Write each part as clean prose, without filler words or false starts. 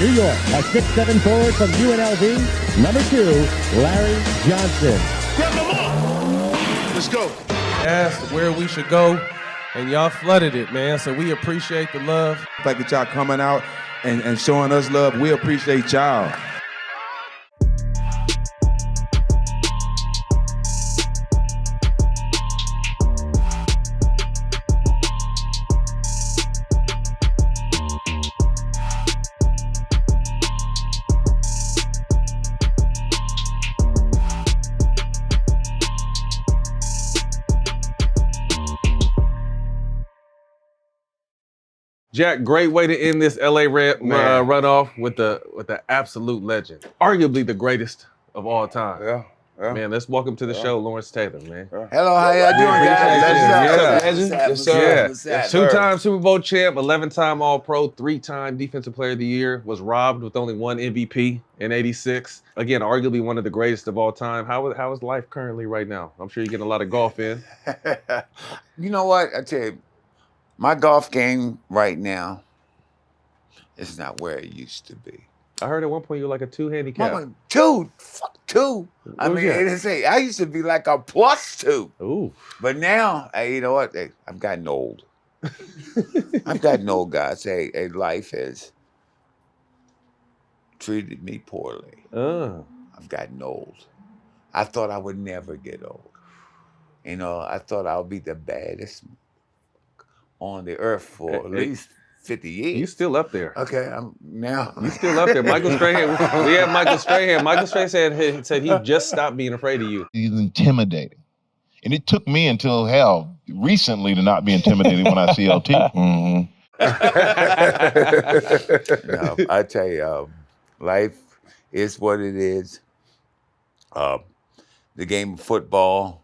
New York, a 6'7" forward from UNLV, number 2, Larry Johnson. Grab them up. Let's go. Asked where we should go, and y'all flooded it, man. So we appreciate the love. The fact that y'all coming out and showing us love, we appreciate y'all. Jack, great way to end this LA runoff with the absolute legend, arguably the greatest of all time. Yeah. Man, let's welcome to the show, Lawrence Taylor, man. Hello, how y'all doing, guys? Yeah. Two-time Super Bowl champ, 11-time All-Pro, 3-time Defensive Player of the Year, was robbed with only one MVP in '86. Again, arguably one of the greatest of all time. How is life currently right now? I'm sure you're getting a lot of golf in. You know what? I tell you, my golf game right now is not where it used to be. I heard at one point you were like a 2 handicap. Mama, two. I mean, I used to be like a +2. Ooh. But now, hey, you know what? Hey, I've gotten old. I've gotten old, guys. Hey, life has treated me poorly. I've gotten old. I thought I would never get old. You know, I thought I would be the baddest on the earth for at least 50 years. You still up there. Okay, I'm now. You still up there. Michael Strahan, we had Michael Strahan. Michael Strahan said he just stopped being afraid of you. He's intimidating. And it took me until hell recently to not be intimidated when I see LT. Mm-hmm. No, I tell you, life is what it is. The game of football,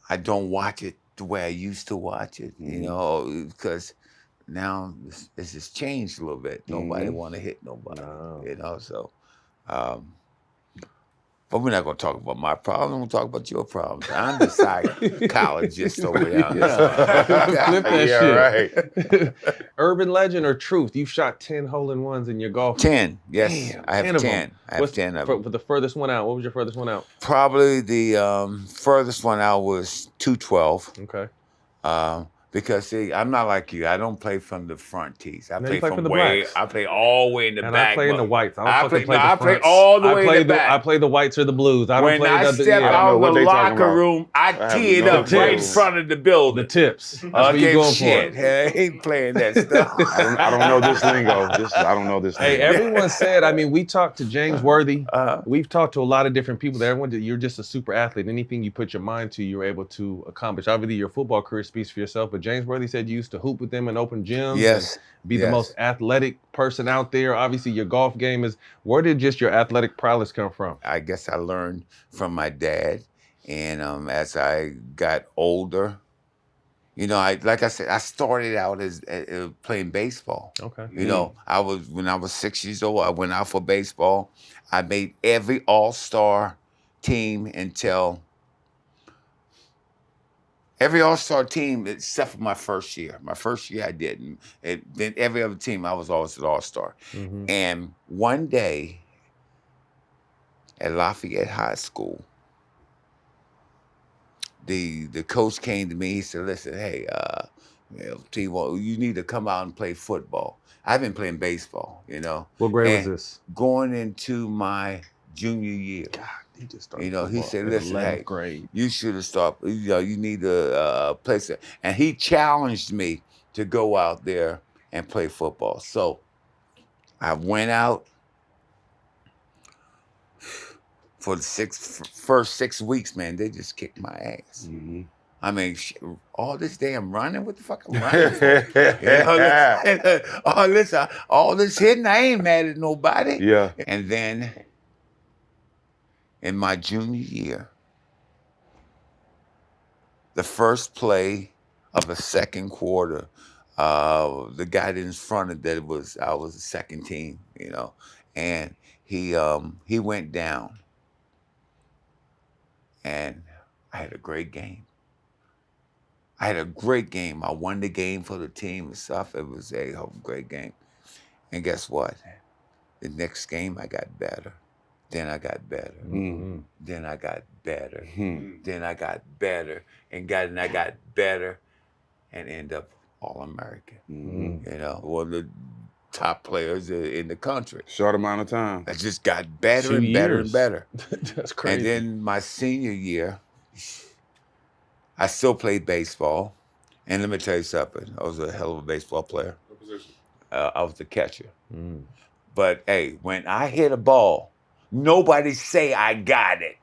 I don't watch it the way I used to watch it, you know, because now it's just changed a little bit. Nobody want to hit nobody, you know, so. But we're not going to talk about my problem. We're going to talk about your problems. I'm the psychologist over there. Flip that shit. Right. Urban legend or truth? You've shot 10 hole-in-ones in your golf. 10, yes. Damn, I have 10. I have 10 of them. For the furthest one out, what was your furthest one out? Probably the furthest one out was 212. Okay. Because see, I'm not like you. I don't play from the front tees. I play from the way. blacks. I play all the way in the And back. I play in the whites. I don't fucking play the I fronts. play all the way in the back. I play the whites or the blues. I don't when play I the step out of the locker room, I tee it up right in front of the building. The tips. That's what you're going shit. for. Hey, I ain't playing that stuff. I don't know this lingo. I don't know this lingo. Hey, everyone said, I mean, we talked to James Worthy. We've talked to a lot of different people. Everyone, you're just a super athlete. Anything you put your mind to, you're able to accomplish. Obviously, your football career speaks for yourself, but James Worthy said you used to hoop with them in open gyms. Yes. And be the most athletic person out there. Obviously, your golf game is, where did just your athletic prowess come from? I guess I learned from my dad. And as I got older, you know, like I said, I started out as playing baseball. Okay. You know, when I was 6 years old, I went out for baseball. I made every all-star team until every all-star team except for my first year. My first year I didn't. Then every other team I was always an all-star. Mm-hmm. And one day at Lafayette High School, the coach came to me. He said, "Listen, hey, T-Wall, you need to come out and play football." I've been playing baseball, you know. What grade was this? Going into my junior year. God, he just started. You know, he said, "Listen, hey, grade. you should have stopped. You know, you need to play." And he challenged me to go out there and play football. So I went out for the first 6 weeks, man. They just kicked my ass. Mm-hmm. I mean, all this damn running, what the fuck I'm running for? Listen, all this hitting, I ain't mad at nobody. Yeah. And then in my junior year, the first play of the second quarter, the guy in front of that I was the second team, you know, and he went down, and I had a great game. I won the game for the team and stuff. It was a great game. And guess what? The next game I got better. Then I got better. Then I got better. Then I got better. And I got better and end up All-American. You know, one of the top players in the country. Short amount of time. I just got better 2 and better years. and better. That's crazy. And then my senior year, I still played baseball. And let me tell you something. I was a hell of a baseball player. What position? I was the catcher. But hey, when I hit a ball, nobody say I got it.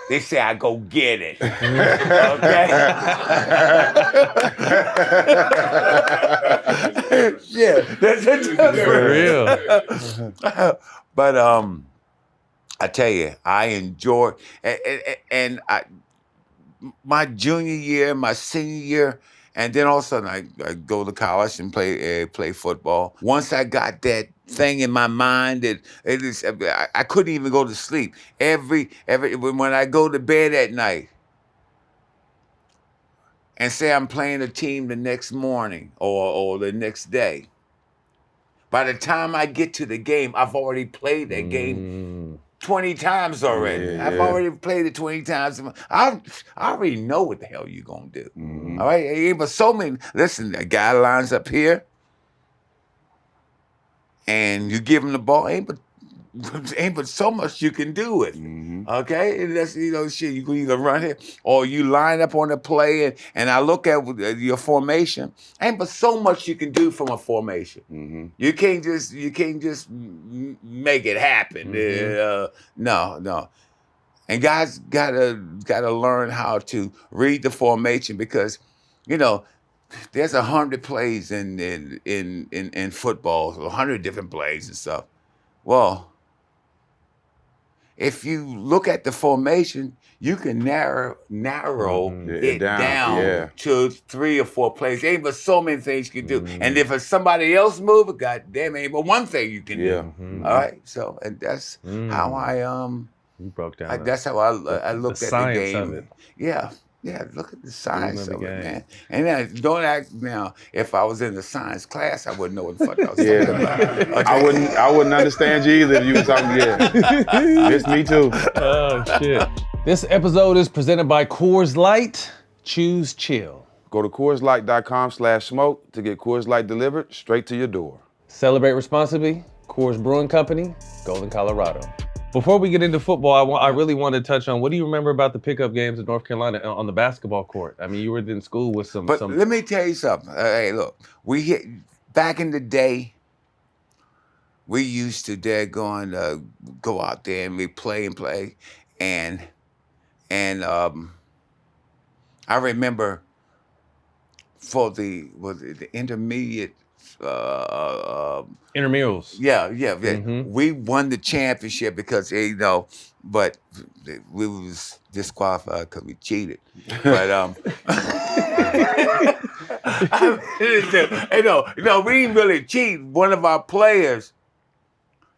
They say I go get it. Okay? Yeah, that's a difference. For real. But I tell you, I enjoyed, and my junior year, my senior year, and then all of a sudden I go to college and play football. Once I got that thing in my mind that I couldn't even go to sleep. When I go to bed at night and say I'm playing a team the next morning or the next day, by the time I get to the game, I've already played that game 20 times already. Yeah, I've already played it 20 times. I already know what the hell you're going to do. All right? But so many, listen, a guy lines up here and you give him the ball, ain't but so much you can do with it. Okay? And that's, you know, shit, you can either run it or you line up on the play and I look at your formation, ain't but so much you can do from a formation. You can't just make it happen. No. And guys gotta learn how to read the formation because, you know, there's 100 plays in football, 100 different plays and stuff. Well, if you look at the formation, you can narrow it down to 3 or 4 plays. There ain't but so many things you can do. And if it's somebody else moving, God damn, ain't but one thing you can do. All right, so and that's how You broke down. that's how I looked at the game. Of it. Yeah, look at the science of the it, game. man. And then don't act now. If I was in the science class, I wouldn't know what the fuck I was talking about. Okay. I wouldn't understand you either if you were talking. It's me too. Oh, shit. This episode is presented by Coors Light. Choose chill. Go to CoorsLight.com/smoke to get Coors Light delivered straight to your door. Celebrate responsibly. Coors Brewing Company, Golden, Colorado. Before we get into football, I really want to touch on, what do you remember about the pickup games in North Carolina on the basketball court? I mean, you were in school with some... But let me tell you something. Hey, look, back in the day, we used to go out there and we play. And I remember for the intermediate... intramurals. Yeah. We won the championship because, you know, but we was disqualified because we cheated. But no, we didn't really cheat. One of our players,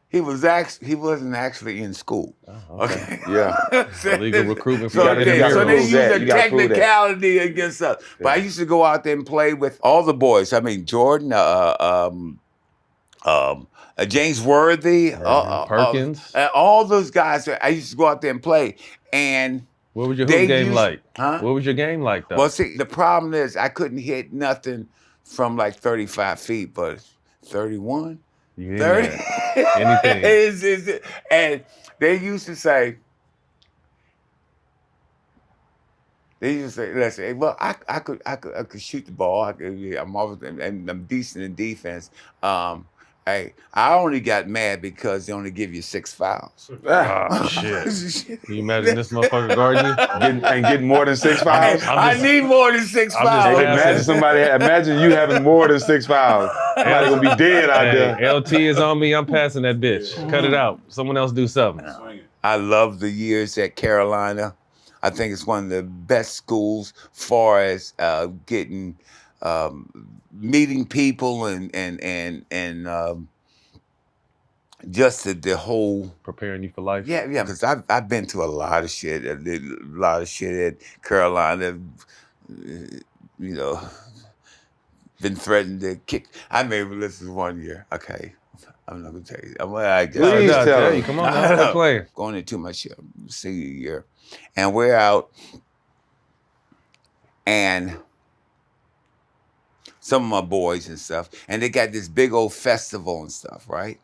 he wasn't actually in school. Oh, okay. Yeah. Illegal recruitment. So they used a You gotta prove that. technicality against us. But I used to go out there and play with all the boys. I mean, Jordan, James Worthy, Perkins. all those guys. I used to go out there and play. And what was your hoop game like? Huh? What was your game like, though? Well, see, the problem is I couldn't hit nothing from like 35 feet, but 31, you 30. Anything. And they used to say, listen, well, I could shoot the ball. I'm decent in defense. Hey, I only got mad because they only give you 6 fouls. Oh, shit. Can you imagine this motherfucker guarding you? Getting more than 6 fouls? I need more than 6 I'm just fouls. Imagine you having more than 6 fouls. Somebody gonna be dead out there. LT is on me. I'm passing that bitch. Cut it out. Someone else do something. I love the years at Carolina. I think it's one of the best schools far as getting meeting people and just the whole preparing you for life. Yeah, because I've been to a lot of shit. I did a lot of shit at Carolina. You know, been threatened to kick. I made this one year. Okay, I'm not gonna tell you. Please tell you. us. Come on, now. Play. Going into my senior year, and we're out, and some of my boys and stuff, and they got this big old festival and stuff, right?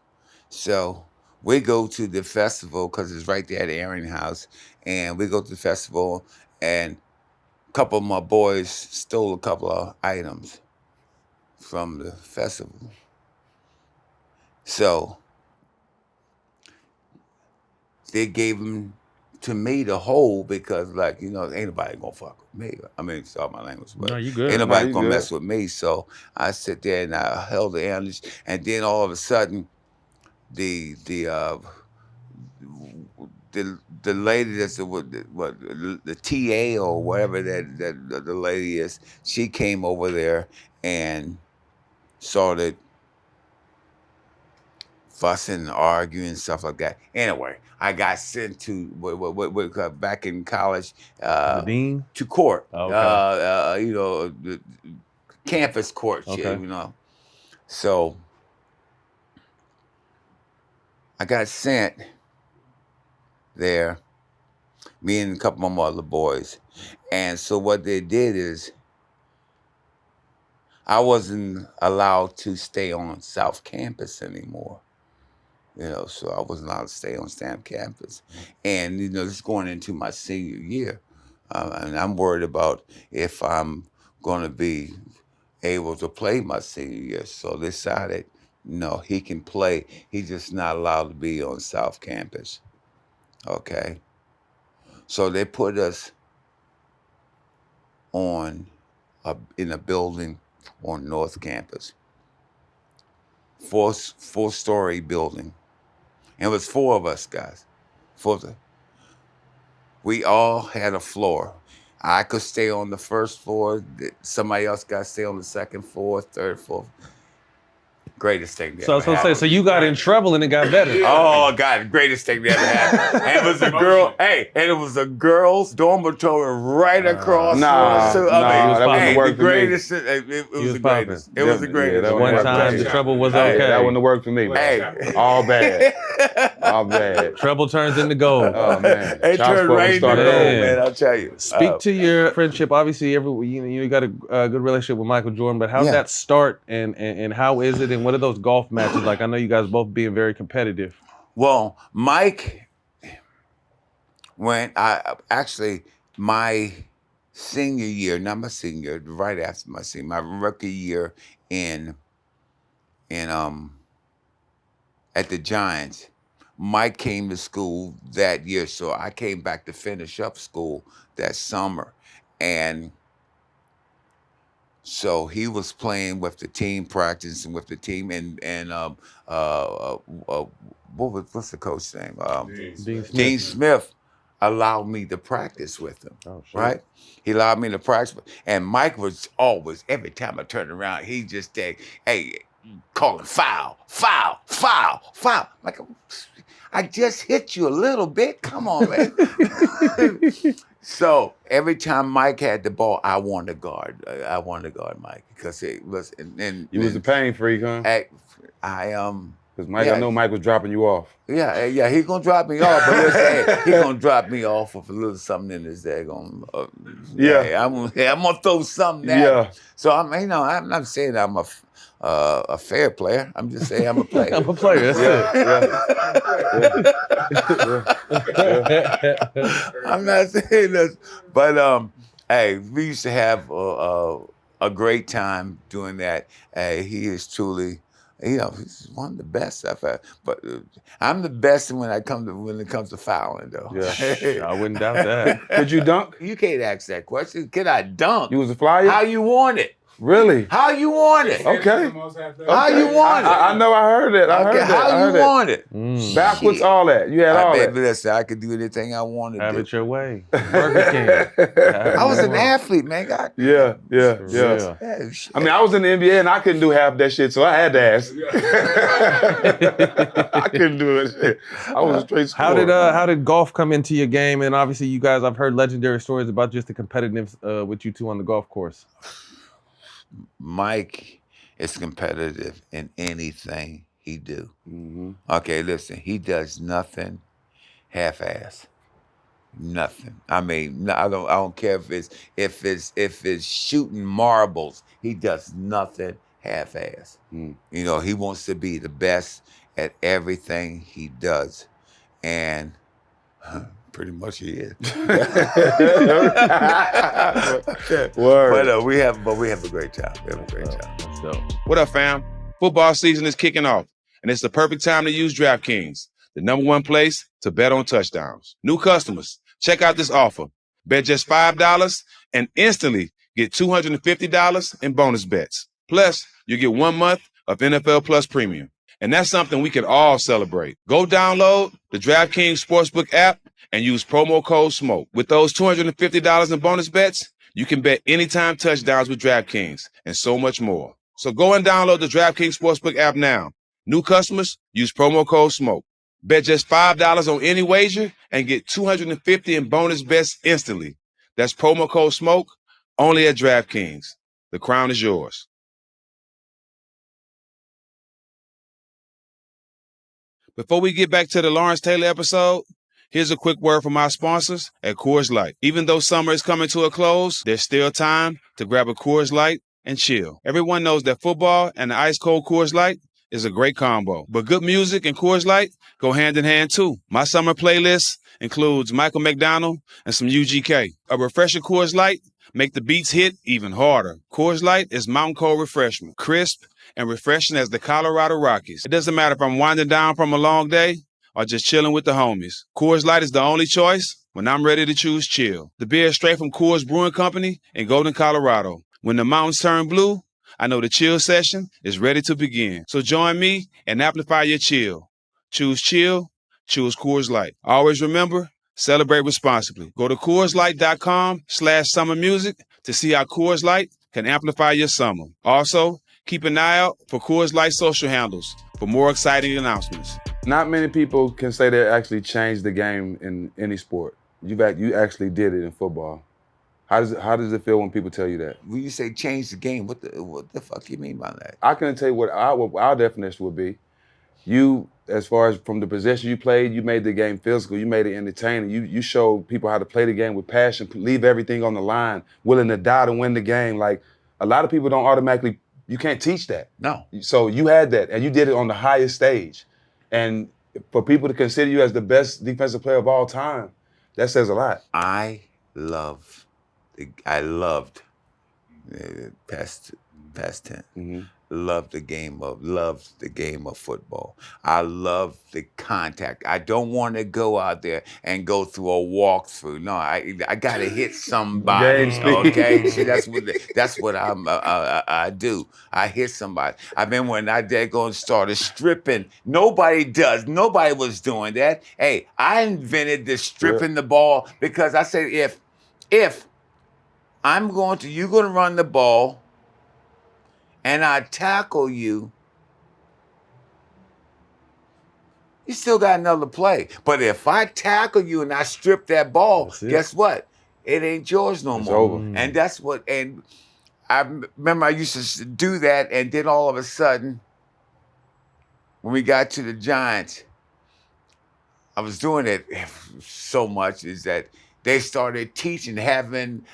So we go to the festival because it's right there at the Aaron house, and we go to the festival, and a couple of my boys stole a couple of items from the festival. So they gave them to me to hold because, like, you know, ain't nobody gonna fuck with me. I mean, sorry my language, but No, you good. ain't nobody No, you gonna good. mess with me. So I sit there and I held the ammunition, and then all of a sudden, the lady that's the TA or whatever that the lady is, she came over there and started fussing and arguing and stuff like that. Anyway, I got sent to back in college The dean? to court. Oh, okay. You know, the campus court shit, Okay. you know. So I got sent there, me and a couple of my other boys. And so what they did is I wasn't allowed to stay on South Campus anymore. You know, so I wasn't allowed to stay on South Campus. And, you know, this is going into my senior year. And I'm worried about if I'm going to be able to play my senior year. So they decided, no, he can play. He's just not allowed to be on South Campus. Okay? So they put us in a building on North Campus. Four-story building. And it was 4 of us, guys. We all had a floor. I could stay on the first floor. Somebody else got to stay on the second floor, third floor. Greatest thing that So I was gonna say, so you got in trouble and it got better. Oh God, greatest thing that ever happened. And it was a girl. Hey, and it was a girls' dormitory right across. Nah, so, that wouldn't hey, work the for me. greatest. It was the greatest. It was the Yeah, greatest. that One work time for the me. trouble was Hey, okay. that wouldn't have worked for me. Hey, All bad. All bad. Trouble turns into gold. Oh man. it Child turned support right into gold, started Man. man. I'll tell you. Speak to your friendship. Obviously, you got a good relationship with Michael Jordan, but how'd Yeah. that start, and how is it, and what are those golf matches like? I know you guys both being very competitive. Well, Mike, my senior year, not my senior, right after my senior, my rookie year at the Giants, Mike came to school that year, so I came back to finish up school that summer, and so he was playing with the team, practicing with the team, and what's the coach's name? Dean Smith allowed me to practice with him. Oh, shit. Right? He allowed me to practice, and Mike was always, every time I turned around, he just said, "Hey, calling foul, foul, foul, foul." Like, I just hit you a little bit. Come on, man. So every time Mike had the ball, I wanted to guard. I wanted to guard Mike because it was. And You was a pain freak, huh? Because Mike, I know Mike was dropping you off. Yeah, he's gonna drop me off, but listen, he's gonna drop me off with a little something in his day. I'm gonna throw something at him. So I'm not saying I'm a fair player. I'm just saying I'm a player. I'm a player. That's it. I'm not saying this, but hey, we used to have a great time doing that. He is truly. He's one of the best I've had. But I'm the best when it comes to fouling, though. Yeah. I wouldn't doubt that. Could you dunk? You can't ask that question. Can I dunk? You was a flyer? How you want it? Really? How you want it? Okay. How you want it? I know. I heard that. I heard that. How you want it? Backwards, Shit. all that. You had all that. Listen, I could do anything I wanted to Have do. it your way. Burger King. I was an athlete, man. Yeah. I mean, I was in the NBA and I couldn't do half that shit, so I had to ask. I couldn't do that shit. I was a straight scorer. How did golf come into your game? And obviously, you guys, I've heard legendary stories about just the competitiveness with you two on the golf course. Mike is competitive in anything he do. Mm-hmm. Okay, listen, he does nothing half-ass. Nothing. I mean, I don't care if it's shooting marbles. He does nothing half-ass. Mm. You know, he wants to be the best at everything he does, and pretty much he is. Word. But we have a great time. We have a great time. That's dope. What up, fam? Football season is kicking off, and it's the perfect time to use DraftKings, the #1 place to bet on touchdowns. New customers, check out this offer. Bet just $5 and instantly get $250 in bonus bets. Plus, you get 1 month of NFL Plus Premium. And that's something we can all celebrate. Go download the DraftKings Sportsbook app and use promo code SMOKE. With those $250 in bonus bets, you can bet anytime touchdowns with DraftKings and so much more. So go and download the DraftKings Sportsbook app now. New customers, use promo code SMOKE. Bet just $5 on any wager and get $250 in bonus bets instantly. That's promo code SMOKE only at DraftKings. The crown is yours. Before we get back to the Lawrence Taylor episode, here's a quick word from our sponsors at Coors Light. Even though summer is coming to a close, there's still time to grab a Coors Light and chill. Everyone knows that football and the ice-cold Coors Light is a great combo. But good music and Coors Light go hand in hand too. My summer playlist includes Michael McDonald and some UGK. A refreshing Coors Light make the beats hit even harder. Coors Light is mountain cold refreshment, crisp and refreshing as the Colorado Rockies. It doesn't matter if I'm winding down from a long day or just chilling with the homies. Coors Light is the only choice when I'm ready to choose chill. The beer is straight from Coors Brewing Company in Golden, Colorado. When the mountains turn blue, I know the chill session is ready to begin. So join me and amplify your chill. Choose chill, choose Coors Light. Always remember, celebrate responsibly. Go to CoorsLight.com/summer music to see how Coors Light can amplify your summer. Also, keep an eye out for Coors Light social handles for more exciting announcements. Not many people can say they actually changed the game in any sport. You actually did it in football. How does it feel when people tell you that? When you say change the game, what the fuck do you mean by that? I can tell you what our definition would be. You, as far as from the possession you played, you made the game physical. You made it entertaining. You showed people how to play the game with passion, leave everything on the line, willing to die to win the game. Like, a lot of people don't automatically, you can't teach that. No. So you had that, and you did it on the highest stage. And for people to consider you as the best defensive player of all time, that says a lot. I loved past tense. Mm-hmm. Loved the game of football. I love the contact. I don't want to go out there and go through a walkthrough. No, I gotta hit somebody. Game speed. Okay, see, that's what I do. I hit somebody. I mean, when I started stripping, nobody was doing that. Hey, I invented the stripping the ball because I said if you're gonna run the ball and I tackle you, you still got another play. But if I tackle you and I strip that ball, guess what? It ain't yours no more. Over. And that's what, and I remember I used to do that, and then all of a sudden, when we got to the Giants, I was doing it so much is that they started teaching, having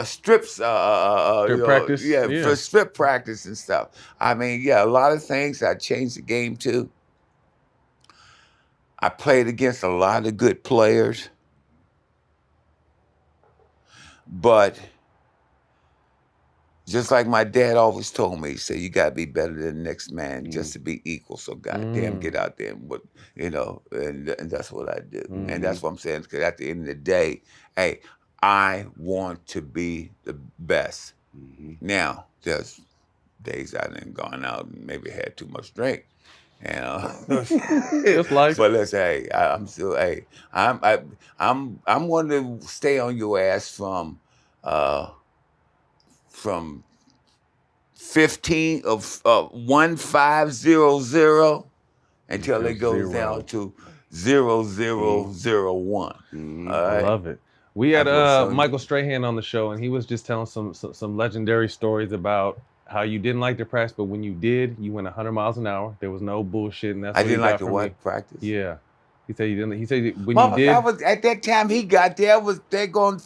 strips, Strip practice? for strip practice and stuff. I mean, a lot of things. I changed the game too. I played against a lot of good players, but just like my dad always told me, he said, you got to be better than the next man just to be equal. So goddamn, get out there and that's what I do. And that's what I'm saying, because at the end of the day, hey, I want to be the best. Now, there's days I done gone out and maybe had too much drink. Just like. But let's say I'm still I'm going to stay on your ass from 15 of 1500 until it goes down to 0001. All right? I love it. We had Michael Strahan on the show, and he was just telling some legendary stories about how you didn't like to practice, but when you did, you went 100 miles an hour. There was no bullshit, and that's I what he didn't got like the from what you. practice. Yeah. He said you didn't. He said when you Motherfucker, did. I was at that time he got there. They're going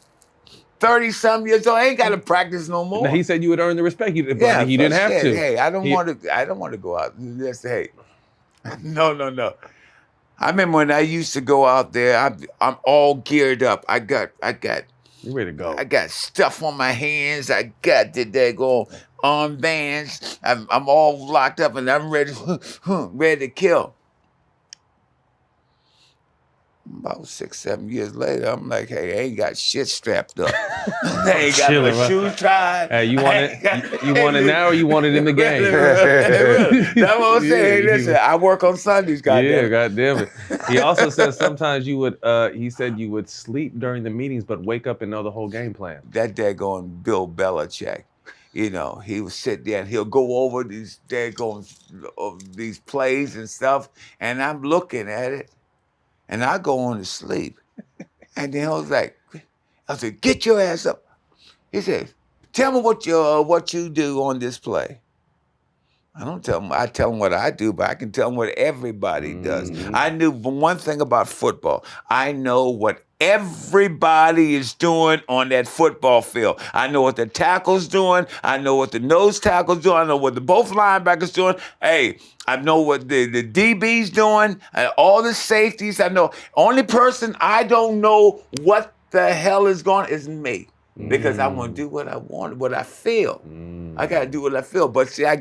30-some years old. I ain't got to practice no more. Now, he said you would earn the respect, but yeah, he didn't have shit. to. Hey, I don't want to go out. Just hey, no. I remember when I used to go out there. I'm all geared up. I got. You ready to go? I got stuff on my hands. I got the daggone armbands. I'm all locked up and I'm ready to kill. About 6-7 years later, I'm like, hey, I ain't got shit strapped up. I ain't got Chilling, my shoes tied. Hey, you want it? You want it now, or you want it in the game? That's what I'm saying. Hey, listen, I work on Sundays, goddamn. Yeah, goddamn it. He also said sometimes you would. He said you would sleep during the meetings, but wake up and know the whole game plan. That daggone Bill Belichick. You know, he would sit there and he'll go over these daggone these plays and stuff, and I'm looking at it. And I go on to sleep. And then I said, get your ass up. He said, tell me what you do on this play. I don't tell him. I tell him what I do, but I can tell him what everybody does. I knew one thing about football. I know what everybody is doing on that football field. I know what the tackle's doing. I know what the nose tackle's doing. I know what both linebackers doing. Hey, I know what the DB's doing. All the safeties. I know. Only person I don't know what the hell is going is me. Because I want to do what I want, what I feel. I got to do what I feel. But see, I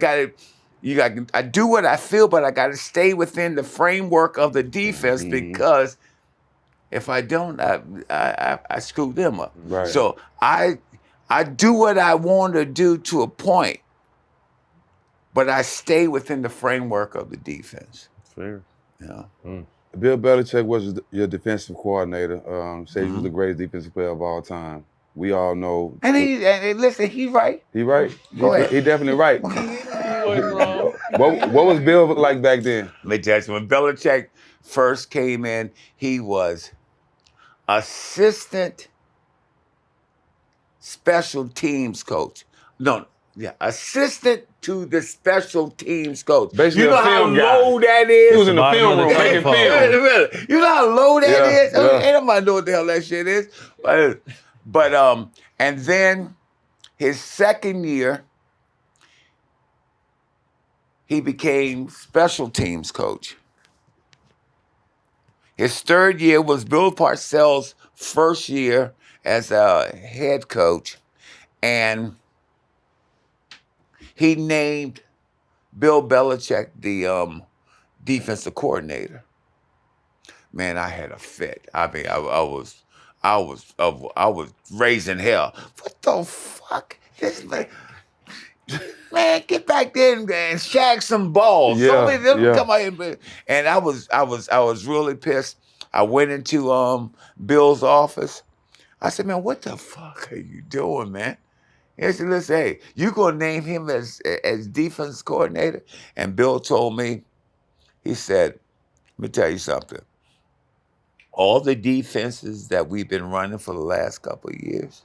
do what I feel, but I got to stay within the framework of the defense because if I don't, I screw them up. Right. So I do what I want to do to a point, but I stay within the framework of the defense. Fair. Yeah. Bill Belichick was your defensive coordinator. Said he was the greatest defensive player of all time. We all know. And listen, he's right. He right. Go ahead. He definitely right. What was Bill like back then? Let me tell you, when Belichick first came in, he was assistant special teams coach. Assistant to the special teams coach. Basically you know a how film guy. low that is? He was in the film room making film. Really. You know how low that is? Yeah. Ain't nobody know what the hell that shit is. But and then his second year, he became special teams coach. His third year was Bill Parcells' first year as a head coach, and he named Bill Belichick the defensive coordinator. Man, I had a fit. I mean, I was raising hell. What the fuck? This man, get back there and shag some balls. Yeah, Somebody yeah. come out here. And I was really pissed. I went into Bill's office. I said, man, what the fuck are you doing, man? He said, listen, hey, you gonna name him as defense coordinator? And Bill told me, he said, let me tell you something. All the defenses that we've been running for the last couple of years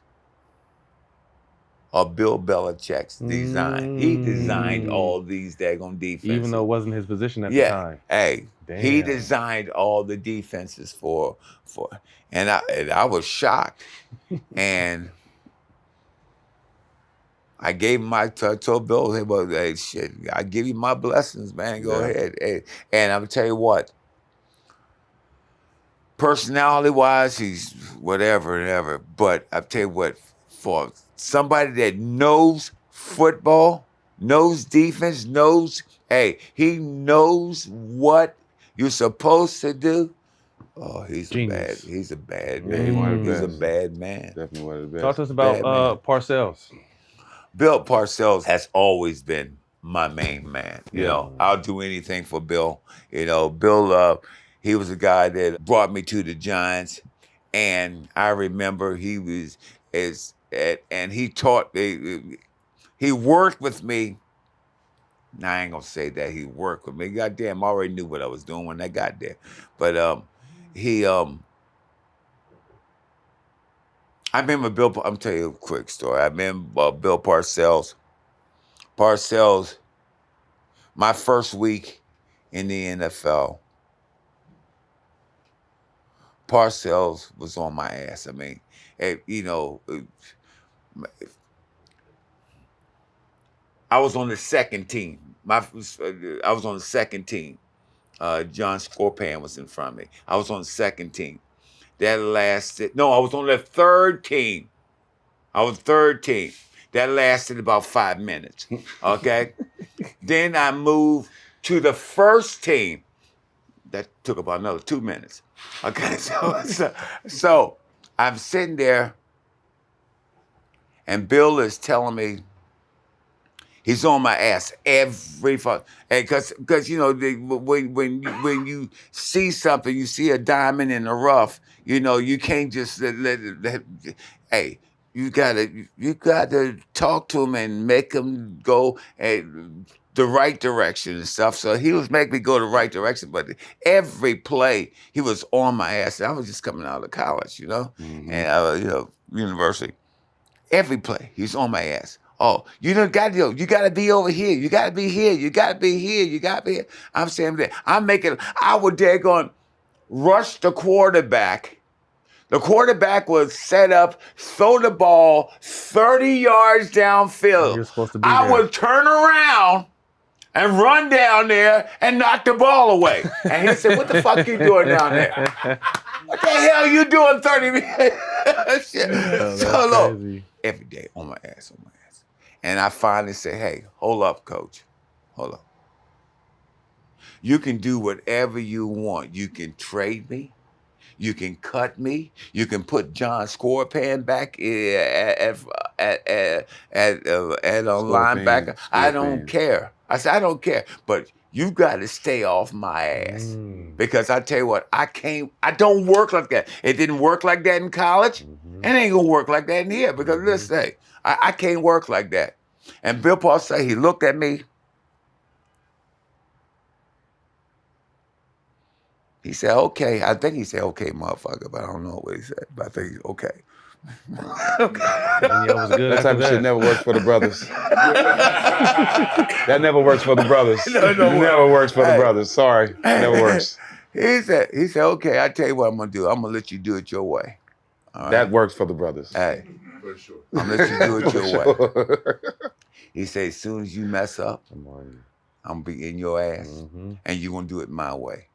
are Bill Belichick's design. He designed all these daggone defenses. Even though it wasn't his position at the time. Hey, he Damn. designed all the defenses for and I was shocked. And I gave him I told Bill, hey, well, hey, shit, I give you my blessings, man. Go ahead. Hey. And I'm gonna tell you what, personality-wise, he's whatever. But I tell you what, for somebody that knows football, knows defense, he knows what you're supposed to do. Oh, he's a bad man. He's a bad man. Definitely one of the best. Talk to us about Parcells. Bill Parcells has always been my main man. You know, I'll do anything for Bill. You know, Bill, he was a guy that brought me to the Giants, and I remember he taught me. He worked with me. Now, I ain't gonna say that he worked with me. Goddamn, I already knew what I was doing when I got there. But I remember Bill. I'm telling you a quick story. I remember Bill Parcells Parcells, my first week in the NFL, Parcells was on my ass. I mean, you know, I was on the second team. I was on the second team. John Scorpan was in front of me. I was on the second team. That lasted, no, I was on the third team. I was third team. That lasted about 5 minutes, okay? Then I moved to the first team. That took about another 2 minutes, okay? So I'm sitting there, and Bill is telling me, he's on my ass every fuck, and because you know when you see something, you see a diamond in the rough, you know you can't just let hey, you gotta talk to him and make him go the right direction and stuff. So he was making me go the right direction, but every play he was on my ass. I was just coming out of college, you know, and you know, university. Every play, he's on my ass. Oh, you gotta be over here. You gotta be here. You gotta be here. You gotta be here. I'm saying that. I would daggone rush the quarterback. The quarterback was set up, throw the ball 30 yards downfield. You're supposed to be I there. would turn around and run down there and knock the ball away. And he said, what the fuck you doing down there? What the hell you doing 30 minutes? So look, every day on my ass. And I finally said, hey, hold up, coach. Hold up. You can do whatever you want. You can trade me. You can cut me. You can put John Scorpan back at a linebacker. I don't care. I said, I don't care. But you got to stay off my ass. Because I tell you what, I don't work like that. It didn't work like that in college. And it ain't going to work like that in here. Because listen, I can't work like that. And Bill Parcells, he looked at me. He said, okay. I think he said, okay, motherfucker, but I don't know what he said. But I think he's okay. That type of shit never works for the brothers. That never works for the brothers. Never works for the brothers. Sorry. Never works. He said, okay, I tell you what I'm gonna do. I'm gonna let you do it your way. All right? That works for the brothers. Hey, for sure. I'm gonna let you do it your way. He said, as soon as you mess up, I'm gonna be in your ass, and you're gonna do it my way.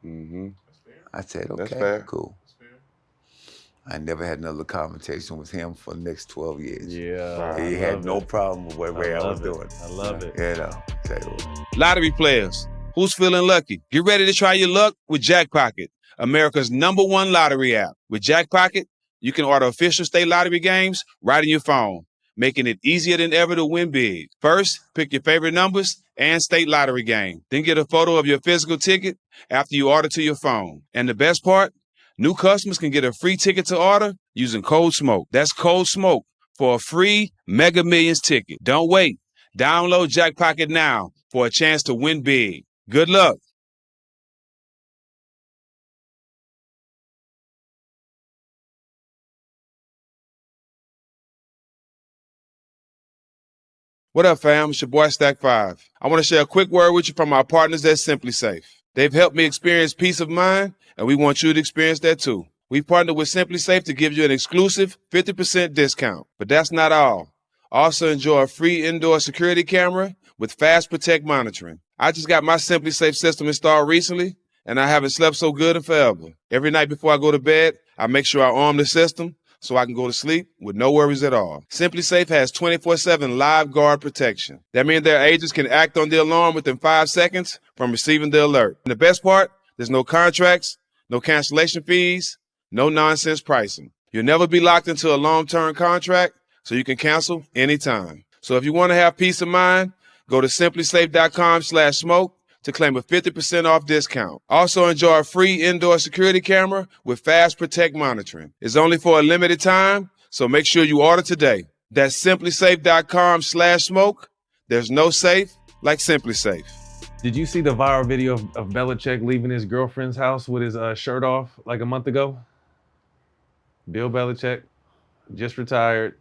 I said, okay, That's fair. cool. I never had another conversation with him for the next 12 years. Yeah. He had no problem with what I was doing. I love it. You know, tell you what. Lottery players, who's feeling lucky? Get ready to try your luck with Jackpocket, America's #1 lottery app. With Jackpocket, you can order official state lottery games right on your phone, making it easier than ever to win big. First, pick your favorite numbers and state lottery game. Then get a photo of your physical ticket after you order to your phone. And the best part, new customers can get a free ticket to order using Code SMOKE. That's Code SMOKE for a free Mega Millions ticket. Don't wait. Download Jackpocket now for a chance to win big. Good luck. What up, fam? It's your boy Stack 5. I want to share a quick word with you from our partners at Simply Safe. They've helped me experience peace of mind, and we want you to experience that too. We've partnered with Simply Safe to give you an exclusive 50% discount. But that's not all. Also enjoy a free indoor security camera with Fast Protect monitoring. I just got my Simply Safe system installed recently, and I haven't slept so good in forever. Every night before I go to bed, I make sure I arm the system so I can go to sleep with no worries at all. Simply Safe has 24/7 live guard protection. That means their agents can act on the alarm within 5 seconds from receiving the alert. And the best part, there's no contracts, no cancellation fees, no nonsense pricing. You'll never be locked into a long-term contract, so you can cancel anytime. So if you want to have peace of mind, go to simplysafe.com/smoke to claim a 50% off discount. Also enjoy a free indoor security camera with Fast Protect monitoring. It's only for a limited time, so make sure you order today. That's simplysafe.com/smoke. There's no safe like Simply Safe. Did you see the viral video of Belichick leaving his girlfriend's house with his shirt off like a month ago? Bill Belichick, just retired,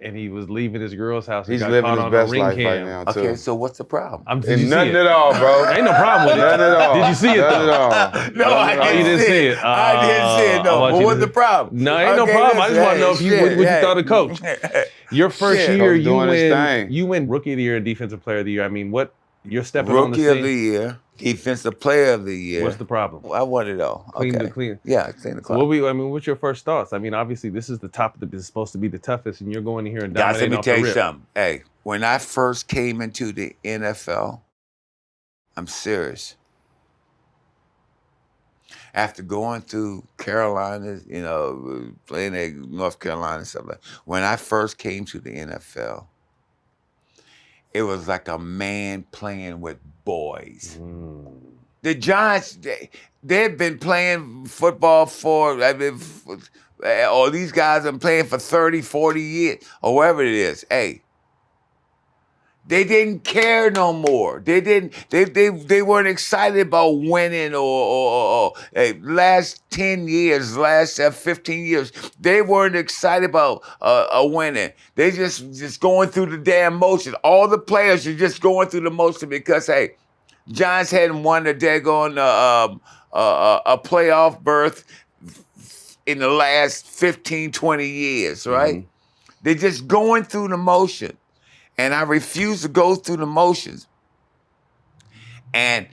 and he was leaving his girl's house. And He's got living caught his on best a ring life cam. right now, too. Okay, so what's the problem? Did you see Nothing it? at all, bro. Ain't no problem with it. Nothing at all. Did you see it, Nothing though? at all. No, I Oh, you didn't see it. I didn't see it, I no. want But you what's to- the problem? No, ain't no problem. I just want to know if you what you thought of Coach. Your first Shit. year, Coach doing his thing. you win Rookie of the Year and Defensive Player of the Year. I mean, what you're stepping on the Rookie scene. of the Year, Defensive Player of the Year. What's the problem? I won it all. Clean Okay. the clean. Yeah, clean the clock. What's your first thoughts? I mean, obviously, this is the top. This is supposed to be the toughest, and you're going in here and Guys, let dominating me off tell the you rip. something. Hey, when I first came into the NFL, I'm serious. After going through Carolina, you know, playing at North Carolina and stuff like that, when I first came to the NFL, it was like a man playing with boys. The Giants, they've been playing football or these guys have been playing for 30, 40 years, or whatever it is. Hey, they didn't care no more. They weren't excited about winning or last 10 years, last 15 years, they weren't excited about winning. They just going through the damn motion. All the players are just going through the motion because, hey, Giants hadn't won a daggone a playoff berth in the last 15, 20 years, right? Mm-hmm. They're just going through the motion. And I refuse to go through the motions. And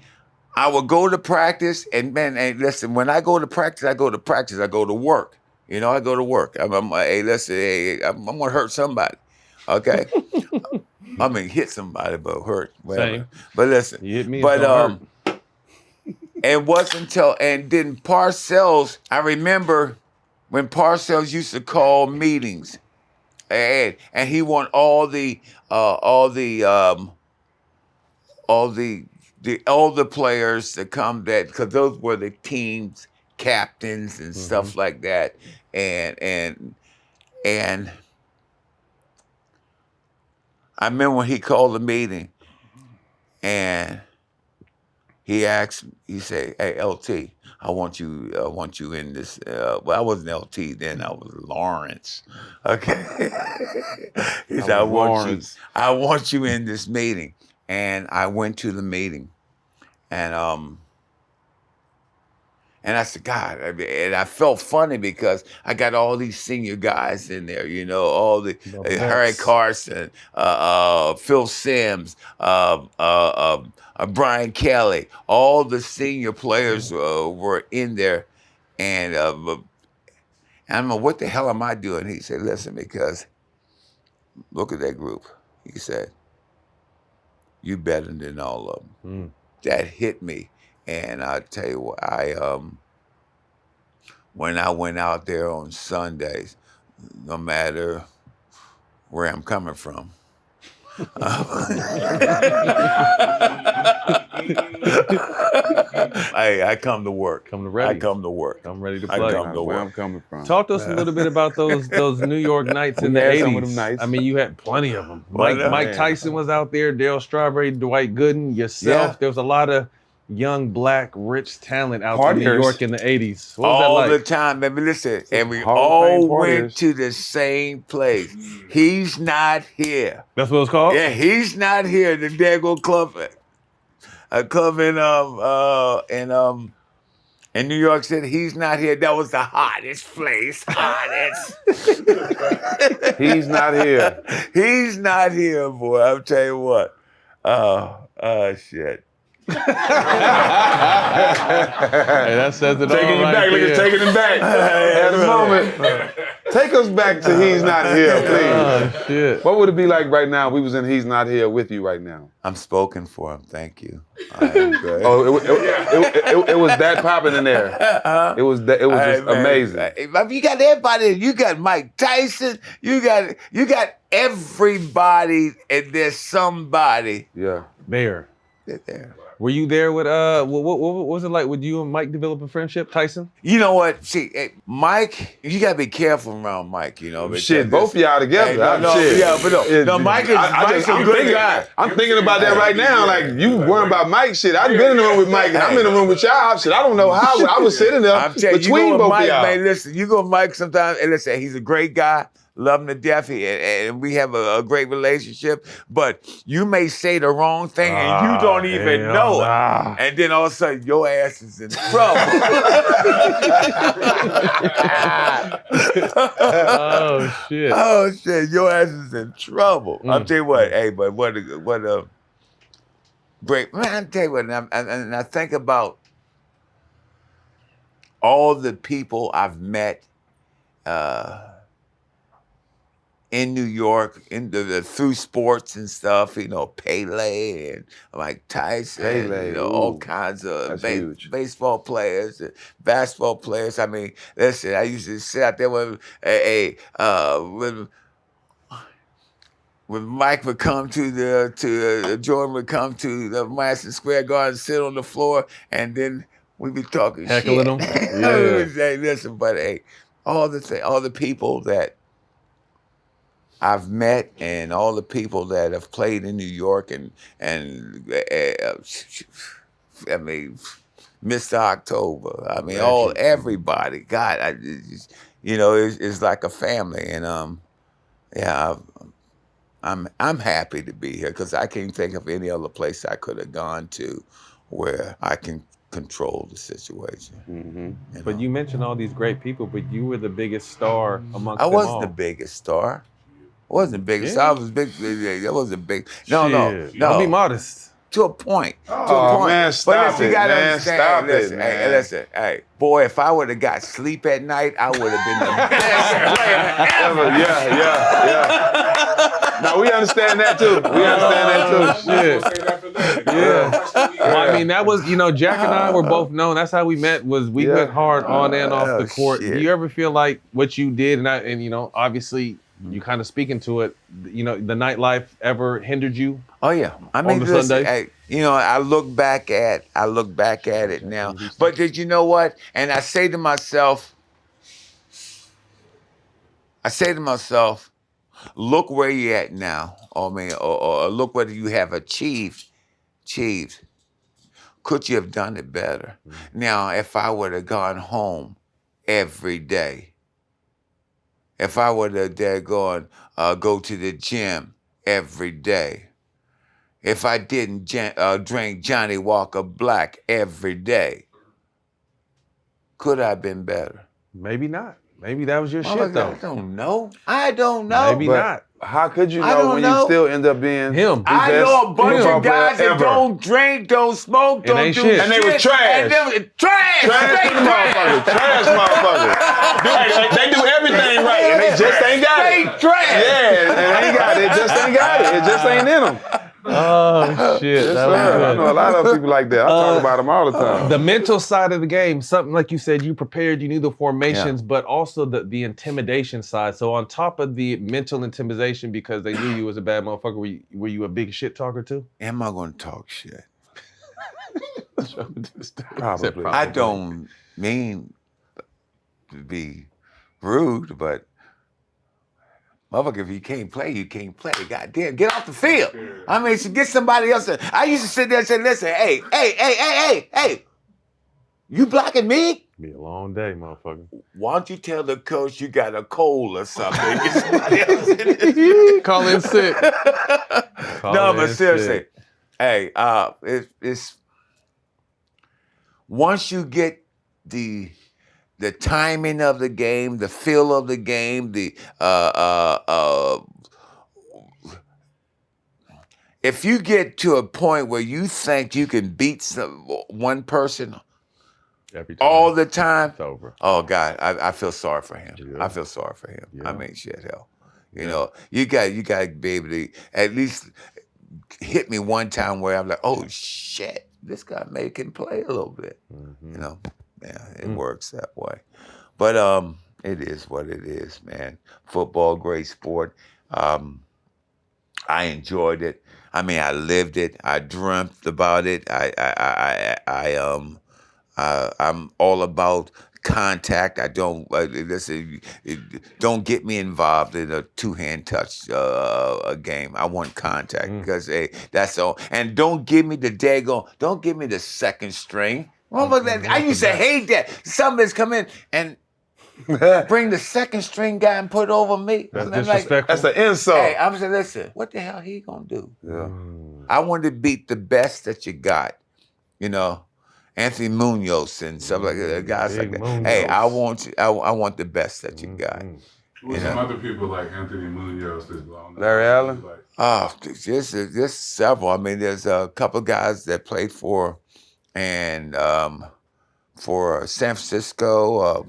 I would go to practice, and man, hey, listen, when I go to practice, I go to work. You know, I go to work. Hey, listen, hey, I'm gonna hurt somebody, okay? I mean, hit somebody, but hurt, whatever. Same. But listen, You hit me, but it's gonna hurt. it wasn't until, and then Parcells, I remember when Parcells used to call meetings. And he want all the players to come, that because those were the team's captains and stuff like that, and I remember when he called the meeting, and he asked, he said, "Hey, LT, I want you in this." Well, I wasn't LT then; I was Lawrence. Okay. He said, "I want you in this meeting," and I went to the meeting, and I said, God, and I felt funny because I got all these senior guys in there, you know, all the Harry Carson, Phil Simms, Brian Kelly, all the senior players were in there, and I'm like, what the hell am I doing? He said, listen, because look at that group. He said, you better than all of them. That hit me. And I tell you what, when I went out there on Sundays, no matter where I'm coming from, I come to work. ready. I come to work. I'm ready to I play. come to Where work. I'm coming from. Talk to us a little bit about those New York Knights in the had 80s. some of them nights. I mean, you had plenty of them. Well, Mike yeah. Tyson was out there, Darryl Strawberry, Dwight Gooden, yourself. Yeah. There was a lot of young, black, rich talent out in New Partiers. York in the 80s. What was All that the like? time, baby. Listen, and we Hall of all Fame went partiers. to the same place. He's not here. That's what it's called? Yeah, he's not here. The daggone club, a club in New York City. He's not here. That was the hottest place. Hottest. He's not here. He's not here, boy. I'll tell you what. Shit. Hey, that says it all Taking you right back. Look there. at taking him back. At a moment. Take us back to He's Not Here, please. Oh, shit. What would it be like right now if we was in He's Not Here with you right now? I'm spoken for him. Thank you. I am good. Oh, it was that popping in there. It was just amazing. You got everybody. You got Mike Tyson. You got everybody, and there's somebody Yeah. There. there. Were you there with, what was it like with you and Mike develop a friendship, Tyson? You know what? See, Mike, you gotta be careful around Mike. You know, because Shit, both of y'all together. Shit. Yeah, but no, Mike is Mike's a good guy. I'm thinking about that right now. Like, you worrying about Mike shit. I've been in the room with Mike, and I'm in the room with y'all. Shit, I don't know how. I was sitting there I'm telling you, between you go with both Mike, of y'all. man. Listen, you go with Mike sometimes, and listen, he's a great guy. love him to death, and we have a great relationship. But you may say the wrong thing, and you don't even know it. And then all of a sudden, your ass is in trouble. Oh shit! Oh shit! Your ass is in trouble. I'll tell you what. Hey, but what a great man! I tell you what, and I think about all the people I've met in New York, through sports and stuff. You know, Pele and Mike Tyson. Pele, you know, all ooh, kinds of that's huge. baseball players, basketball players. I mean, listen, I used to sit out there with when Mike would come Jordan would come to the Madison Square Garden, sit on the floor, and then we'd be talking Heckling shit. them? We Yeah. would say, listen, but hey, all the people that I've met and all the people that have played in New York and I mean, Mr. October. I mean, everybody. God, it's like a family, and yeah. I'm happy to be here because I can't think of any other place I could have gone to where I can control the situation. Mm-hmm. But you mentioned all these great people, but you were the biggest star amongst I them wasn't all. the biggest star. I wasn't the biggest Yeah. star. I was big. I wasn't big. No. Don't be modest. To a point. Oh, man, stop But you it, gotta man. understand. Stop Hey, listen, it, man. listen. Hey, boy, if I would have got sleep at night, I would have been the best player ever. Yeah. No, we understand that too. We understand that too. Shit. Well, I mean, that was, Jack and I were both known. That's how we met. We went hard on and off the court. shit. Do you ever feel like what you did, and obviously you kind of speaking to it, the nightlife ever hindered you? Oh yeah, I mean, the listen, Sunday? I look back at it now. But did you know what? And I say to myself, look where you're at now. I mean, or look what you have achieved. Could you have done it better? Now, if I would have gone home every day, if I would have go to the gym every day, if I didn't drink Johnny Walker Black every day, could I have been better? Maybe not. Maybe that was your shit, though. I don't know. Maybe But not. how could you I know don't when know. you still end up being Him. the I best know a bunch football of guys player that ever? don't drink, don't smoke, don't ain't do shit. And they was trash. And they was trash. Trash Straight to the motherfucker. Trash motherfucker. They do everything right, and they just ain't got it. Straight trash. Yeah, and they ain't got it. It just ain't got it. It just ain't in them. Oh, shit. Yes, That was sir. I good. know a lot of people like that. I talk about them all the time. The mental side of the game, something like you said, you prepared, you knew the formations, but also the intimidation side. So on top of the mental intimidation because they knew you was a bad motherfucker, were you a big shit talker too? Am I going to talk shit? Probably. I don't mean to be rude, but motherfucker, if you can't play, you can't play. Goddamn, get off the field. I mean, get somebody else. I used to sit there and say, listen, hey, you blocking me? Be a long day, motherfucker. Why don't you tell the coach you got a cold or something? Get somebody else in there. Call in sick. No, but seriously, hey, it's once you get the timing of the game, the feel of the game, if you get to a point where you think you can beat one person Every time. all the time, It's over. oh God, I feel sorry for him. Yeah. I feel sorry for him. Yeah. I mean, shit, hell. You know, you got to be able to at least hit me one time where I'm like, oh shit, this guy can play a little bit. Mm-hmm. You know, yeah, it works that way. But it is what it is, man. Football, great sport. I enjoyed it. I mean, I lived it. I dreamt about it. I'm all about contact. I don't listen. Don't get me involved in a two-hand touch a game. I want contact because hey, that's all. And don't give me don't give me the second string. I used to hate that. Somebody's come in and bring the second string guy and put it over me. That's I mean, disrespectful. That's an insult. Hey, I'm saying, listen, what the hell he gonna do? Yeah. I wanted to beat the best that you got, you know, Anthony Munoz and stuff like that. Guys Big like that. Munoz. Hey, I want the best that you got. Who's some other people like Anthony Munoz that's blown up? Larry Allen? Like, Oh, there's several. I mean, there's a couple guys that played for San Francisco.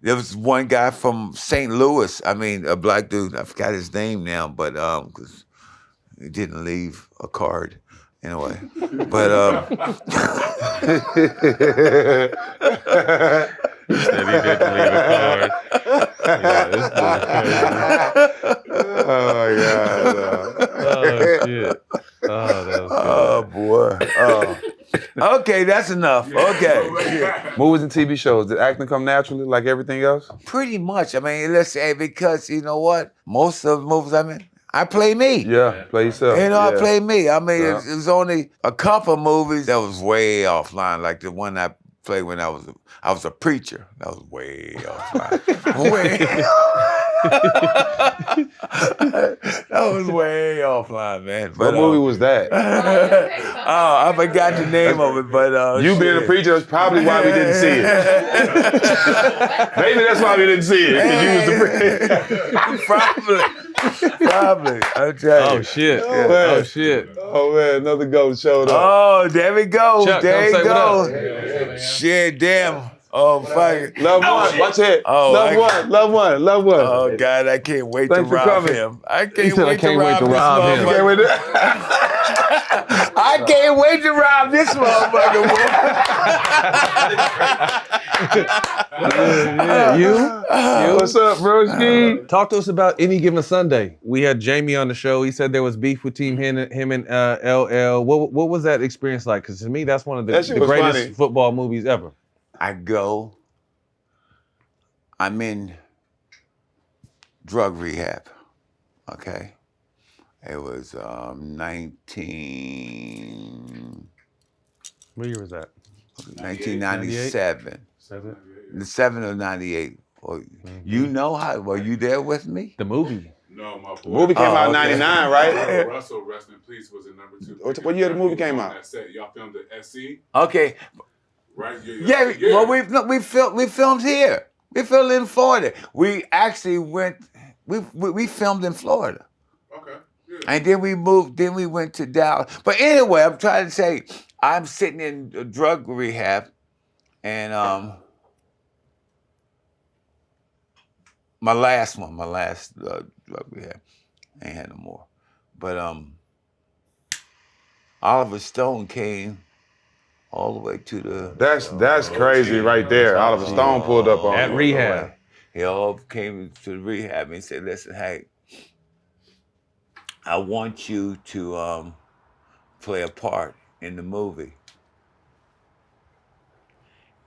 There was one guy from St. Louis. I mean, a black dude. I forgot his name now, but because he didn't leave a card anyway. But He said he didn't leave a card. Yeah, this dude's crazy. Oh my God. Oh shit. Oh, that was oh boy. Oh. Okay, that's enough. Okay. Movies and TV shows. Did acting come naturally like everything else? Pretty much. I mean, let's say because you know what? Most of the movies I'm in, I play me. Yeah, play yourself. You know, I Yeah. play me. I mean, Yeah. it was only a couple movies that was way offline, like the one I played when I was a preacher. That was way offline. Way. That was way offline, man. What But, movie was that? oh, I forgot the name of it, but You being a shit. preacher is probably why we didn't see it. Maybe that's why we didn't see it, because you was the preacher. Probably. I'll tell you. Oh shit. man. Oh shit. Oh man, another goat showed up. Oh, there we go. Chuck, there come you say go. what Shit, damn. Oh, fuck. Love one, watch it. Oh, love one. Oh, God, I can't wait Thanks to for rob coming. him. I He can't said, wait I can't wait to this rob him. motherfucker. Okay, with that. I can't wait to rob this motherfucker. Yeah, you? What's up, broski? Talk to us about Any Given Sunday. We had Jamie on the show. He said there was beef with him and LL. What was that experience like? Because to me, that's one of That the shit was greatest funny. football movies ever. I'm in drug rehab, okay? It was 1997. 7 or 98. Well, you know how, were you there with me? The movie. no, my boy. The movie came out in okay. 99, right? Russell, rest in peace, was in number 2. What year the movie came out? That set. Y'all filmed at SC, Okay, right? yeah, well, we filmed here. We filmed in Florida. We actually we filmed in Florida. Okay. Yeah. And then we went to Dallas. But anyway, I'm trying to say, I'm sitting in drug rehab, and my last drug rehab, I ain't had no more. But Oliver Stone came all the way to the. That's crazy right there. Oliver Stone pulled up on At him. rehab. He all came to the rehab and said, "Listen, hey, I want you to play a part in the movie."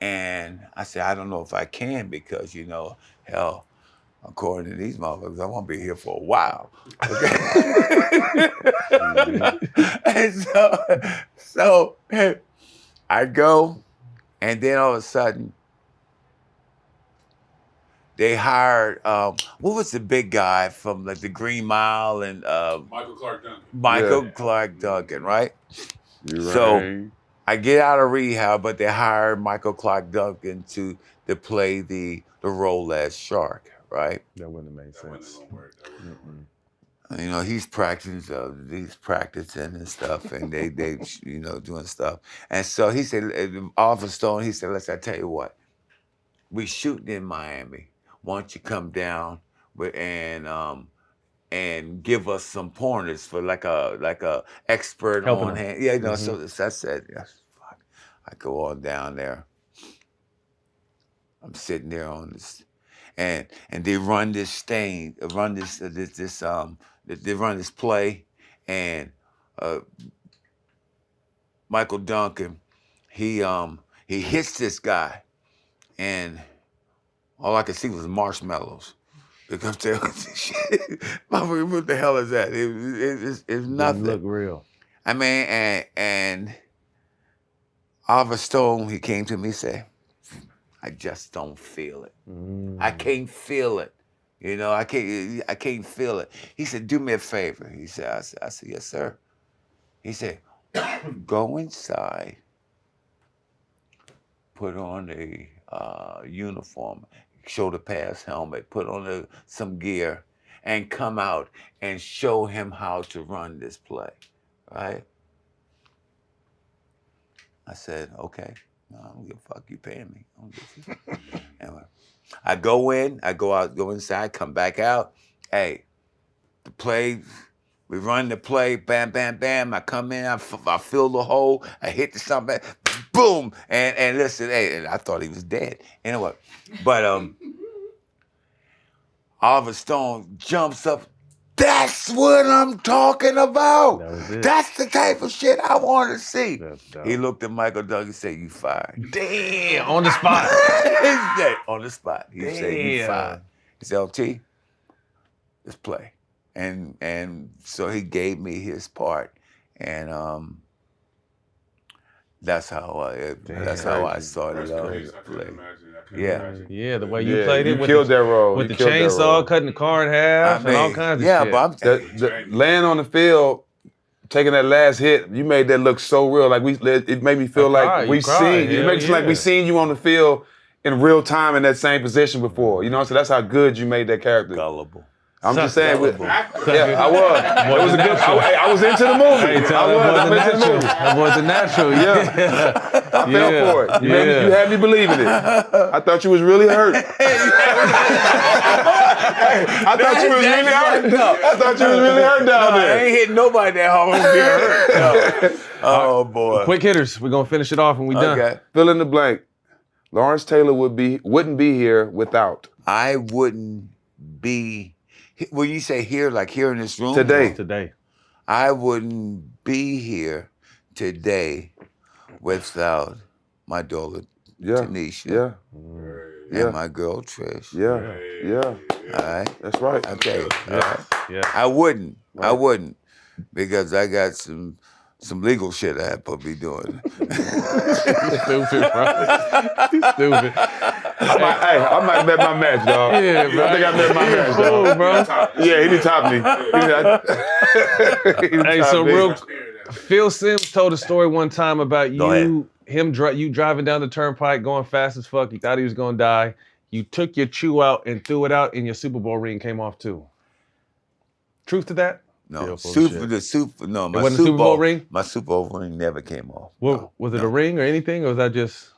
And I said, "I don't know if I can because, you know, hell, according to these motherfuckers, I won't be here for a while." Okay? And so I go, and then all of a sudden, they hired, what was the big guy from like the Green Mile and Michael Clark Duncan. Michael Clark Duncan, right? You So- right. I get out of rehab, but they hired Michael Clark Duncan to play the role as Shark, right? That wouldn't have made That wasn't sense. gonna work. That wasn't gonna work. You know, he's practicing and stuff, and they you know, doing stuff. And so he said, Oliver Stone, he said, "Listen, I tell you what, we shooting in Miami. Why don't you come down and give us some pointers for like a expert Helping on him. hand." Yeah, you know, so I said, yes, fuck. I go on down there. I'm sitting there on this, and they run this thing, they run this play, and Michael Duncan, he hits this guy, and all I could see was marshmallows. Because they what the hell is that? It's nothing. Didn't look real. I mean, and Oliver Stone, he came to me and said, I just don't feel it. I can't feel it. You know, I can't feel it. He said, do me a favor. He said, I said, yes, sir. He said, go inside, put on a uniform, shoulder pads, helmet, put on some gear, and come out and show him how to run this play, right? I said, okay. No, I don't give a fuck, you paying me. I don't give a fuck. Anyway, I go in, I go out, go inside, come back out. Hey, the play, we run the play, bam, bam, bam. I come in, I fill the hole, I hit the something, boom. And listen, hey, and I thought he was dead. Anyway, but Oliver Stone jumps up. That's what I'm talking about. That's the type of shit I want to see. He looked at Michael Doug and said, you fired. Damn, on the spot. He said, on the spot. He said, you fired. He said, LT, let's play. And so he gave me his part. And that's how I started out to play. Yeah, the way you played it. You killed that role. With the chainsaw, cutting the car in half, and all kinds of shit. But laying on the field, taking that last hit, you made that look so real. Like it made me feel like we seen. It makes it like we seen you on the field in real time in that same position before. You know, so that's how good you made that character. Gullible. I'm just saying. Yeah, I was. It was a good. I was into the movie. Hey, I was. That was a natural. Yeah. I fell for it. You had me believing it. I thought you was really hurt. I thought you was really hurt. I thought you was really hurt down there. I ain't hitting nobody that hard. Hurt. Oh boy. Quick hitters. We're gonna finish it off and we done. Okay. Fill in the blank. Lawrence Taylor wouldn't be here without. I wouldn't be. When you say here, like here in this room? Today. I wouldn't be here today without my daughter, Tanisha. And my girl, Trish. Yeah. All right? That's right. Okay. Yeah. All right? Yeah. I wouldn't. I wouldn't. Because I got some legal shit I have to be doing. Stupid, bro. Stupid. I might bet my match, dog. Yeah, bro. I think I bet my match, dog. Bro. Yeah, he did top me. Hey, so real, Phil Simms told a story one time about you driving down the turnpike, going fast as fuck. You thought he was gonna die. You took your chew out and threw it out, and your Super Bowl ring came off too. Truth to that? No, my it wasn't a Super Bowl ring? My Super Bowl ring never came off. Was it a ring or anything, or was that just,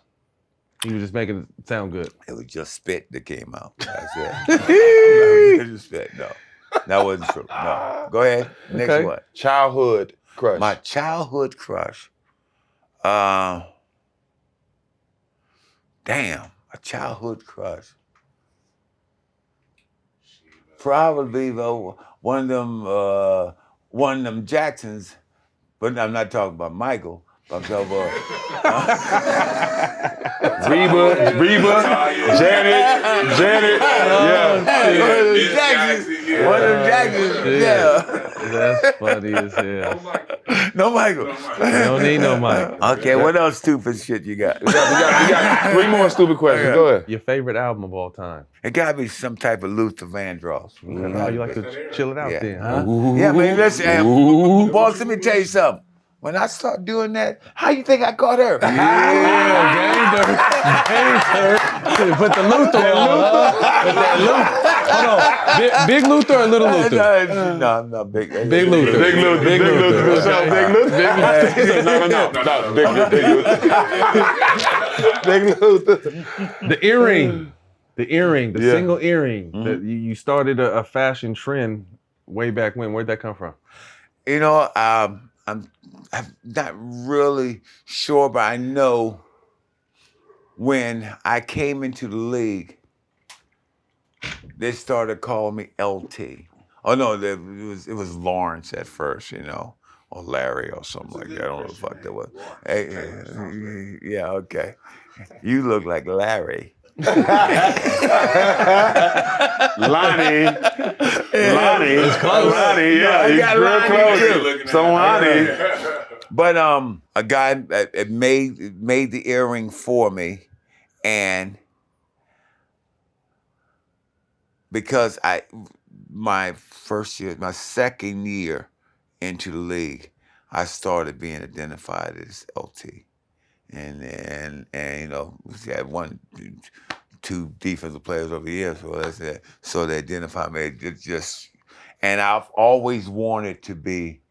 he was just making it sound good? It was just spit that came out. That's it. Just spit, no. That wasn't true, no. Go ahead, next one. Childhood crush. My childhood crush. Damn, a childhood crush. Probably though, one of them Jacksons, but I'm not talking about Michael. I'm talking about Reba, Janet, One of them Jacksons, yeah. That's funny as hell. No Michael. You don't need no Michael. Okay, what else stupid shit you got? We got 3 more stupid questions. Go ahead. Your favorite album of all time? It gotta be some type of Luther Vandross. Oh, you like to chill it out then, huh? Yeah, man, listen, boss, let me tell you something. When I start doing that, how you think I caught her? Yeah, Ganger. Put the Luther on. Put that Luther. Hold on. Big Luther or Little Luther? No, I'm not big. Big Luther. Big Luther. Big Luther. What's up, Big Luther? No. Big Luther. The earring. The single earring. That you started a fashion trend way back when. Where'd that come from? You know, I'm not really sure, but I know when I came into the league, they started calling me LT. Oh no, it was Lawrence at first, you know, or Larry or something like that. I don't know what the fuck that was. Hey, yeah, okay. You look like Larry. Lonnie. It's close. Lonnie, yeah, he's real close. So Lonnie. But a guy made the earring for me, and because my second year into the league, I started being identified as LT. And you know, we had 1, 2 defensive players over the years, so they identify me. It just, and I've always wanted to be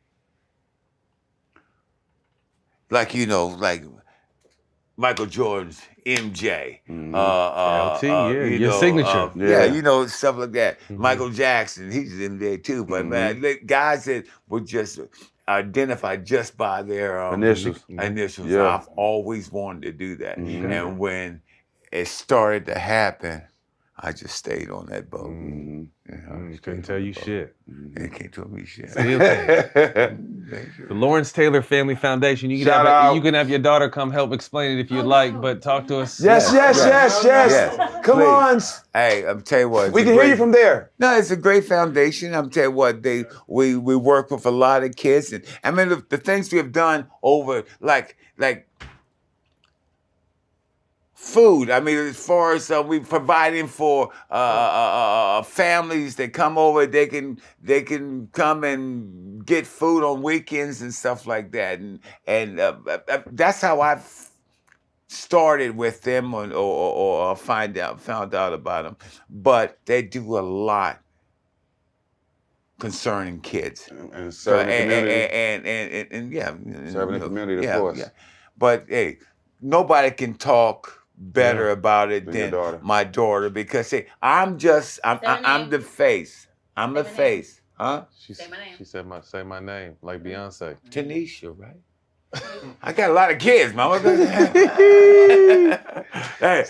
like, you know, like Michael Jordan's MJ, LT, you your know, signature. you know, stuff like that. Michael Jackson, he's MJ too, but man, guys that were just identified just by their Initials. Yeah. I've always wanted to do that, and when it started to happen, I just stayed on that boat. Couldn't tell you shit. They can't tell me shit. Still can. The Lawrence Taylor Family Foundation. You can have your daughter come help explain it if you'd like, but talk to us. Yes. Come on. Hey, I'm tell you what. We can hear you from there. No, it's a great foundation. I'm tell you what, we work with a lot of kids, and I mean the things we have done over like food. I mean, as far as we providing for families that come over, they can come and get food on weekends and stuff like that, and that's how I've started with them or found out about them. But they do a lot concerning kids and serving the community. And serving the community, of course. Yeah. But hey, nobody can talk better about it than my daughter, because I'm the face. I'm the face. Huh? She said say my name, like Beyonce. Tanisha, right? I got a lot of kids, mama. Hey,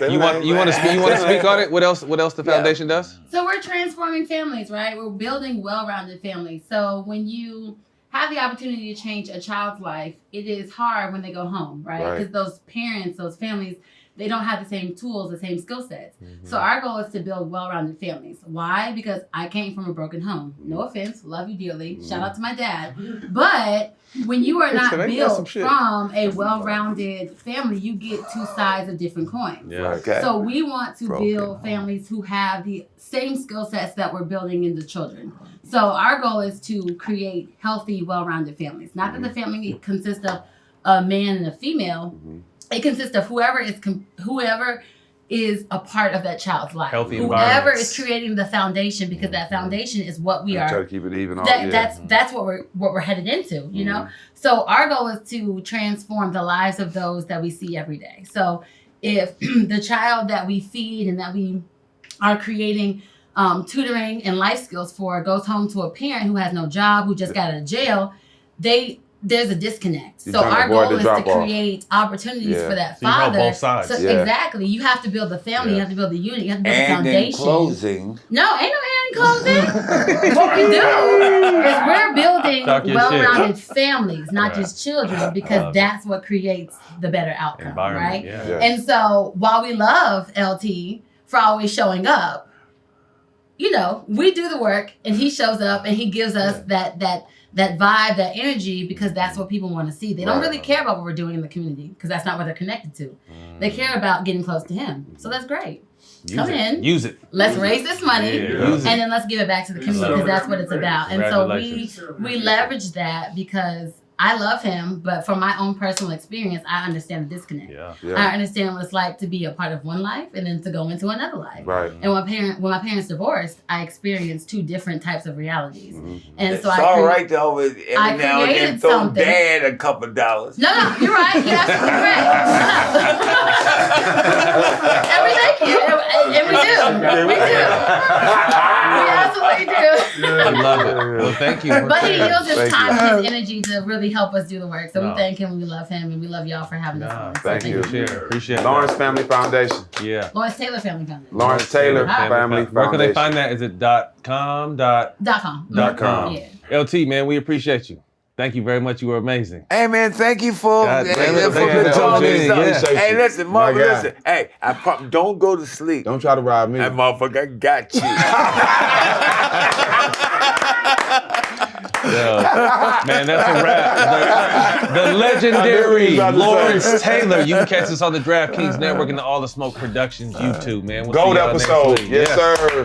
you want to speak on it? What else the foundation does? So we're transforming families, right? We're building well-rounded families. So when you have the opportunity to change a child's life, it is hard when they go home, right? Because those parents, those families, they don't have the same tools, the same skill sets. So our goal is to build well-rounded families. Why? Because I came from a broken home. No offense, love you dearly. Shout out to my dad. But when you are not built from a well-rounded family, you get two sides of different coins. So we want to build families who have the same skill sets that we're building in the children. So our goal is to create healthy, well-rounded families. Not that the family consists of a man and a female. It consists of whoever is a part of that child's life. Healthy whoever is creating the foundation, because that foundation is what we are. Try to keep it even. That's what we're headed into. You know. So our goal is to transform the lives of those that we see every day. So if the child that we feed and that we are creating tutoring and life skills for goes home to a parent who has no job, who just got out of jail, there's a disconnect. So our goal is to create opportunities for that father. You help both sides. So exactly. You have to build the family, you have to build the unit, you have to build the foundation. In closing. No, ain't no end closing. What we do is we're building well-rounded families, not just children, because that's what creates the better outcome, right? And so while we love LT for always showing up, you know, we do the work and he shows up and he gives us that vibe, that energy, because that's what people want to see. They don't really care about what we're doing in the community, because that's not what they're connected to. They care about getting close to him. So that's great. Come in. Use it. Let's raise this money, and then let's give it back to the community, because that's what it's about. And so we leverage that because I love him, but from my own personal experience, I understand the disconnect. I understand what it's like to be a part of one life and then to go into another life. And when my parents divorced, I experienced two different types of realities. And so it's all right to always every now and then throw dad a couple dollars. No, you're right. You're absolutely right. And we thank you. And we do. We do. We absolutely do. I love it. Well, thank you. But he yields his time and his energy to really help us do the work. So we thank him, we love him, and we love y'all for having us on. Thank you. Appreciate it. Lawrence Family Foundation. Lawrence Taylor Family Foundation. Lawrence Taylor Family Foundation. Where can they find that? Is it .com? .com. Yeah. LT, man, we appreciate you. Thank you very much. You were amazing. Hey, man, thank you for the Hey, listen, Mark, listen. Hey, don't go to sleep. Don't try to rob me. That motherfucker got you. Man, that's a wrap. The legendary Lawrence Taylor. You can catch us on the DraftKings Network and the All the Smoke Productions YouTube, man. We'll Gold see y'all episode. next week. Yes, sir.